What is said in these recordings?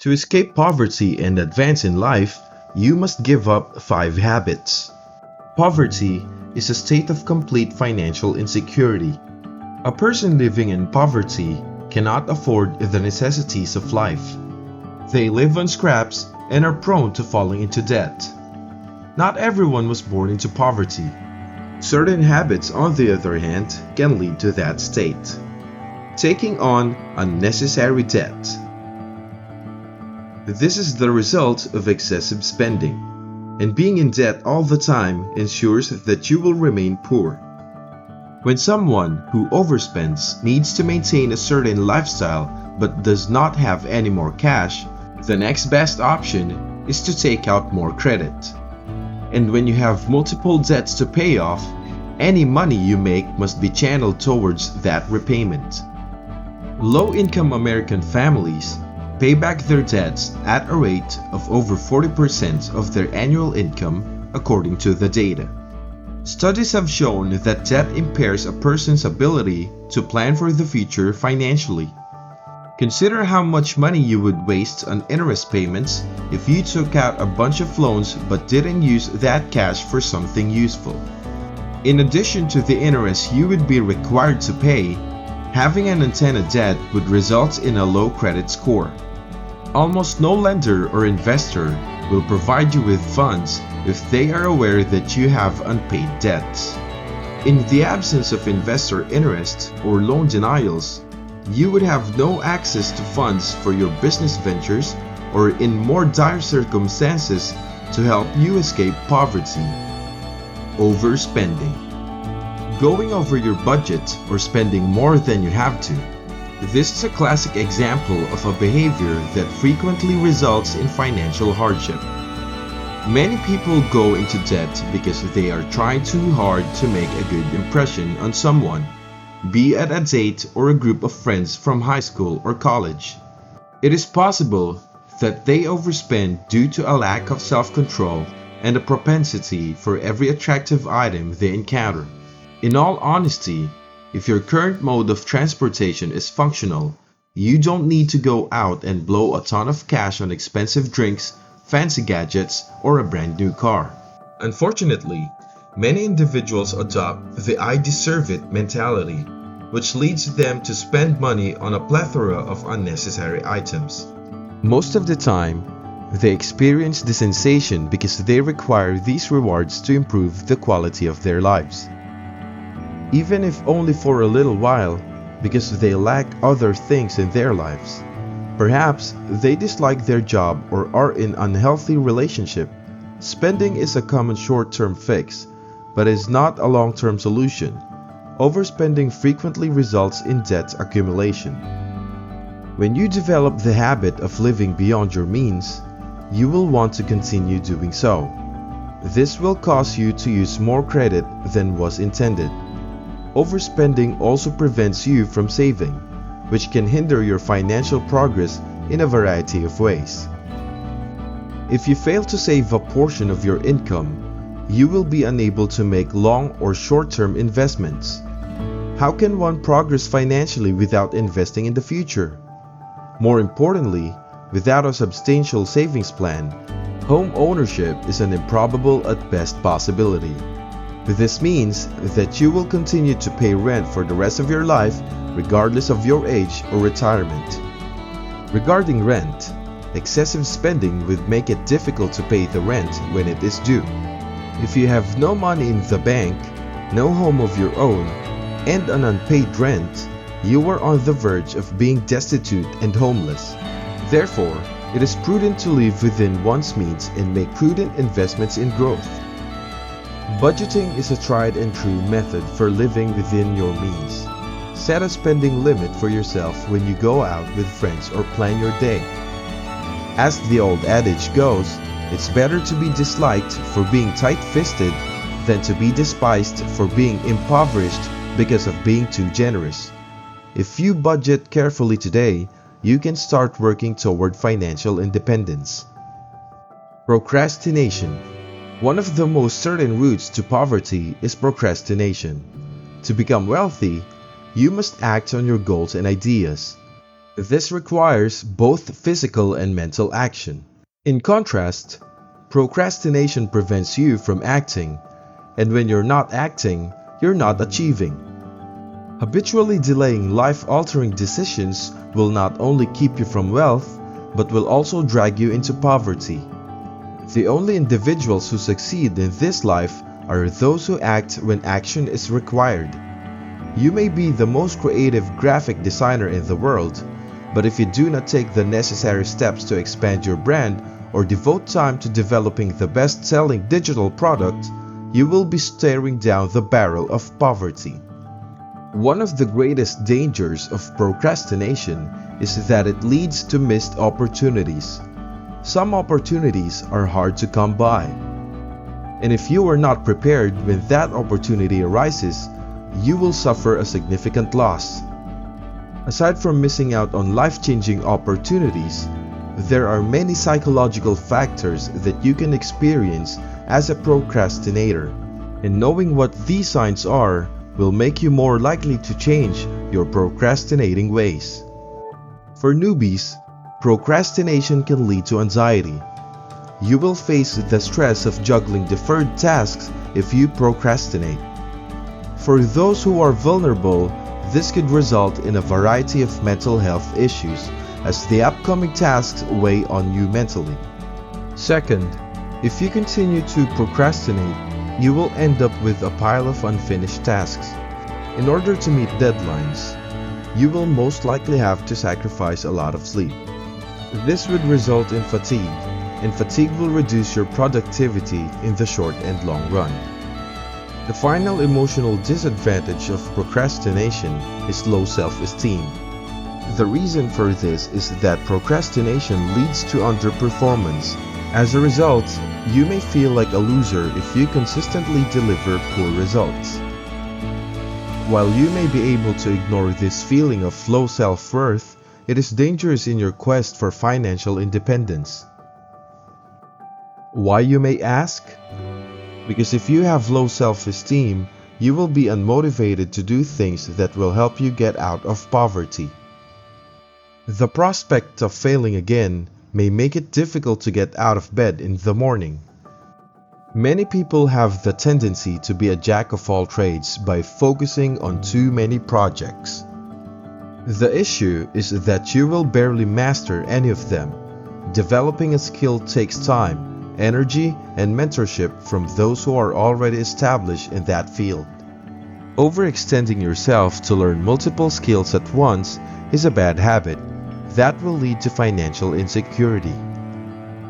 To escape poverty and advance in life, you must give up 5 habits. Poverty is a state of complete financial insecurity. A person living in poverty cannot afford the necessities of life. They live on scraps and are prone to falling into debt. Not everyone was born into poverty. Certain habits, on the other hand, can lead to that state. Taking on unnecessary debt. This is the result of excessive spending, and being in debt all the time ensures that you will remain poor. When someone who overspends needs to maintain a certain lifestyle but does not have any more cash, the next best option is to take out more credit. And when you have multiple debts to pay off, any money you make must be channeled towards that repayment. Low-income American families pay back their debts at a rate of over 40% of their annual income, according to the data. Studies have shown that debt impairs a person's ability to plan for the future financially. Consider how much money you would waste on interest payments if you took out a bunch of loans but didn't use that cash for something useful. In addition to the interest you would be required to pay, having an unintended debt would result in a low credit score. Almost no lender or investor will provide you with funds if they are aware that you have unpaid debts. In the absence of investor interest or loan denials, you would have no access to funds for your business ventures or, in more dire circumstances, to help you escape poverty. Overspending. Going over your budget or spending more than you have to. This is a classic example of a behavior that frequently results in financial hardship. Many people go into debt because they are trying too hard to make a good impression on someone, be it a date or a group of friends from high school or college. It is possible that they overspend due to a lack of self-control and a propensity for every attractive item they encounter. In all honesty, if your current mode of transportation is functional, you don't need to go out and blow a ton of cash on expensive drinks, fancy gadgets, or a brand new car. Unfortunately, many individuals adopt the "I deserve it" mentality, which leads them to spend money on a plethora of unnecessary items. Most of the time, they experience the sensation because they require these rewards to improve the quality of their lives. Even if only for a little while, because they lack other things in their lives. Perhaps they dislike their job or are in an unhealthy relationship. Spending is a common short-term fix, but is not a long-term solution. Overspending frequently results in debt accumulation. When you develop the habit of living beyond your means, you will want to continue doing so. This will cause you to use more credit than was intended. Overspending also prevents you from saving, which can hinder your financial progress in a variety of ways. If you fail to save a portion of your income, you will be unable to make long or short-term investments. How can one progress financially without investing in the future? More importantly, without a substantial savings plan, home ownership is an improbable at best possibility. This means that you will continue to pay rent for the rest of your life, regardless of your age or retirement. Regarding rent, excessive spending would make it difficult to pay the rent when it is due. If you have no money in the bank, no home of your own, and an unpaid rent, you are on the verge of being destitute and homeless. Therefore, it is prudent to live within one's means and make prudent investments in growth. Budgeting is a tried and true method for living within your means. Set a spending limit for yourself when you go out with friends or plan your day. As the old adage goes, it's better to be disliked for being tight-fisted than to be despised for being impoverished because of being too generous. If you budget carefully today, you can start working toward financial independence. Procrastination. One of the most certain routes to poverty is procrastination. To become wealthy, you must act on your goals and ideas. This requires both physical and mental action. In contrast, procrastination prevents you from acting, and when you're not acting, you're not achieving. Habitually delaying life-altering decisions will not only keep you from wealth, but will also drag you into poverty. The only individuals who succeed in this life are those who act when action is required. You may be the most creative graphic designer in the world, but if you do not take the necessary steps to expand your brand or devote time to developing the best-selling digital product, you will be staring down the barrel of poverty. One of the greatest dangers of procrastination is that it leads to missed opportunities. Some opportunities are hard to come by. And if you are not prepared when that opportunity arises, you will suffer a significant loss. Aside from missing out on life-changing opportunities, there are many psychological factors that you can experience as a procrastinator, and knowing what these signs are will make you more likely to change your procrastinating ways. For newbies, procrastination can lead to anxiety. You will face the stress of juggling deferred tasks if you procrastinate. For those who are vulnerable, this could result in a variety of mental health issues as the upcoming tasks weigh on you mentally. Second, if you continue to procrastinate, you will end up with a pile of unfinished tasks. In order to meet deadlines, you will most likely have to sacrifice a lot of sleep. This would result in fatigue, and fatigue will reduce your productivity in the short and long run. The final emotional disadvantage of procrastination is low self-esteem. The reason for this is that procrastination leads to underperformance. As a result, you may feel like a loser if you consistently deliver poor results. While you may be able to ignore this feeling of low self-worth, it is dangerous in your quest for financial independence. Why, you may ask? Because if you have low self-esteem, you will be unmotivated to do things that will help you get out of poverty. The prospect of failing again may make it difficult to get out of bed in the morning. Many people have the tendency to be a jack of all trades by focusing on too many projects. The issue is that you will barely master any of them. Developing a skill takes time, energy, and mentorship from those who are already established in that field. Overextending yourself to learn multiple skills at once is a bad habit that will lead to financial insecurity.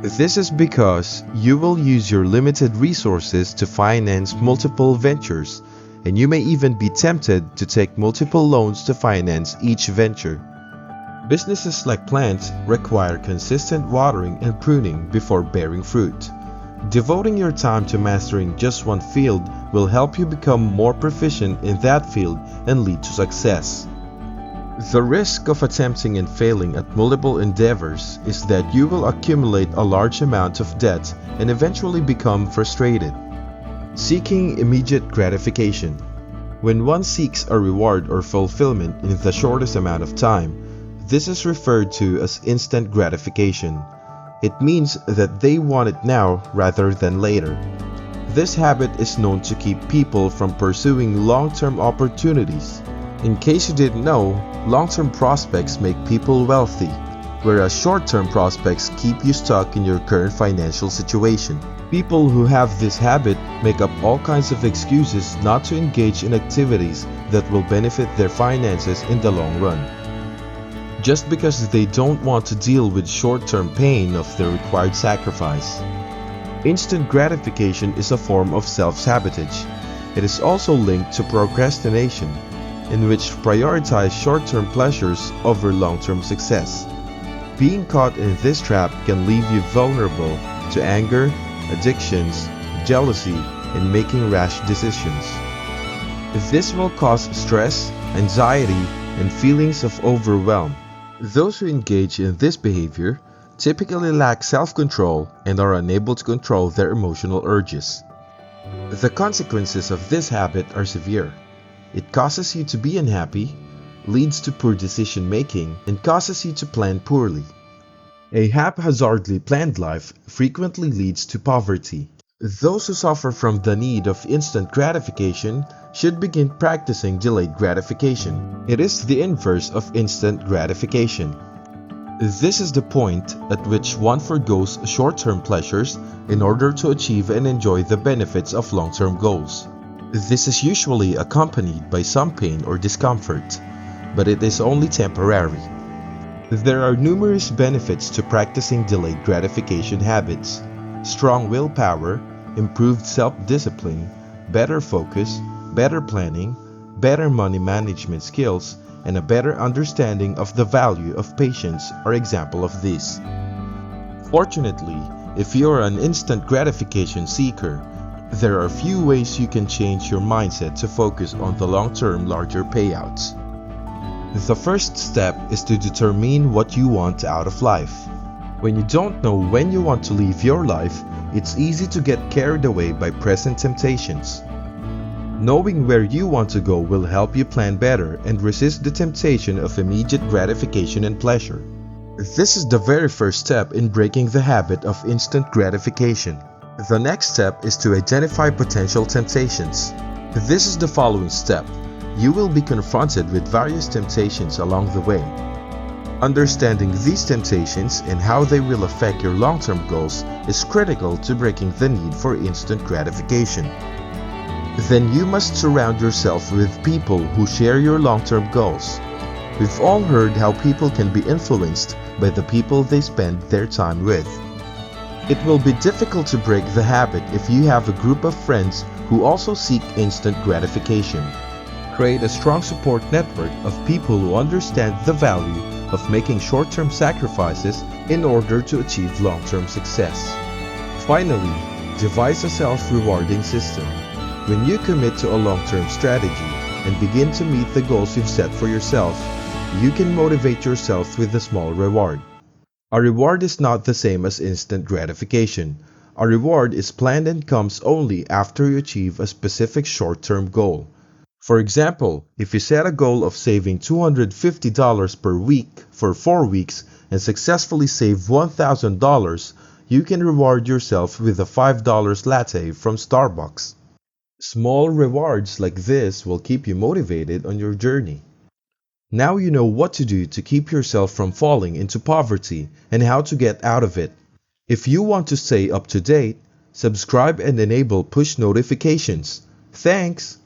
This is because you will use your limited resources to finance multiple ventures, and you may even be tempted to take multiple loans to finance each venture. Businesses like plants require consistent watering and pruning before bearing fruit. Devoting your time to mastering just one field will help you become more proficient in that field and lead to success. The risk of attempting and failing at multiple endeavors is that you will accumulate a large amount of debt and eventually become frustrated. Seeking immediate gratification. When one seeks a reward or fulfillment in the shortest amount of time, this is referred to as instant gratification. It means that they want it now rather than later. This habit is known to keep people from pursuing long-term opportunities. In case you didn't know, long-term prospects make people wealthy, whereas short-term prospects keep you stuck in your current financial situation. People who have this habit make up all kinds of excuses not to engage in activities that will benefit their finances in the long run, just because they don't want to deal with short-term pain of the required sacrifice. Instant gratification is a form of self-sabotage. It is also linked to procrastination, in which prioritize short-term pleasures over long-term success. Being caught in this trap can leave you vulnerable to anger, addictions, jealousy, and making rash decisions. This will cause stress, anxiety, and feelings of overwhelm. Those who engage in this behavior typically lack self-control and are unable to control their emotional urges. The consequences of this habit are severe. It causes you to be unhappy, leads to poor decision making, and causes you to plan poorly. A haphazardly planned life frequently leads to poverty. Those who suffer from the need of instant gratification should begin practicing delayed gratification. It is the inverse of instant gratification. This is the point at which one forgoes short-term pleasures in order to achieve and enjoy the benefits of long-term goals. This is usually accompanied by some pain or discomfort, but it is only temporary. There are numerous benefits to practicing delayed gratification habits: strong willpower, improved self-discipline, better focus, better planning, better money management skills, and a better understanding of the value of patience are examples of these. Fortunately, if you are an instant gratification seeker, there are few ways you can change your mindset to focus on the long-term larger payouts. The first step is to determine what you want out of life. When you don't know when you want to live your life, it's easy to get carried away by present temptations. Knowing where you want to go will help you plan better and resist the temptation of immediate gratification and pleasure. This is the very first step in breaking the habit of instant gratification. The next step is to identify potential temptations. This is the following step. You will be confronted with various temptations along the way. Understanding these temptations and how they will affect your long-term goals is critical to breaking the need for instant gratification. Then you must surround yourself with people who share your long-term goals. We've all heard how people can be influenced by the people they spend their time with. It will be difficult to break the habit if you have a group of friends who also seek instant gratification. Create a strong support network of people who understand the value of making short-term sacrifices in order to achieve long-term success. Finally, devise a self-rewarding system. When you commit to a long-term strategy and begin to meet the goals you've set for yourself, you can motivate yourself with a small reward. A reward is not the same as instant gratification. A reward is planned and comes only after you achieve a specific short-term goal. For example, if you set a goal of saving $250 per week for 4 weeks and successfully save $1,000, you can reward yourself with a $5 latte from Starbucks. Small rewards like this will keep you motivated on your journey. Now you know what to do to keep yourself from falling into poverty and how to get out of it. If you want to stay up to date, subscribe and enable push notifications. Thanks!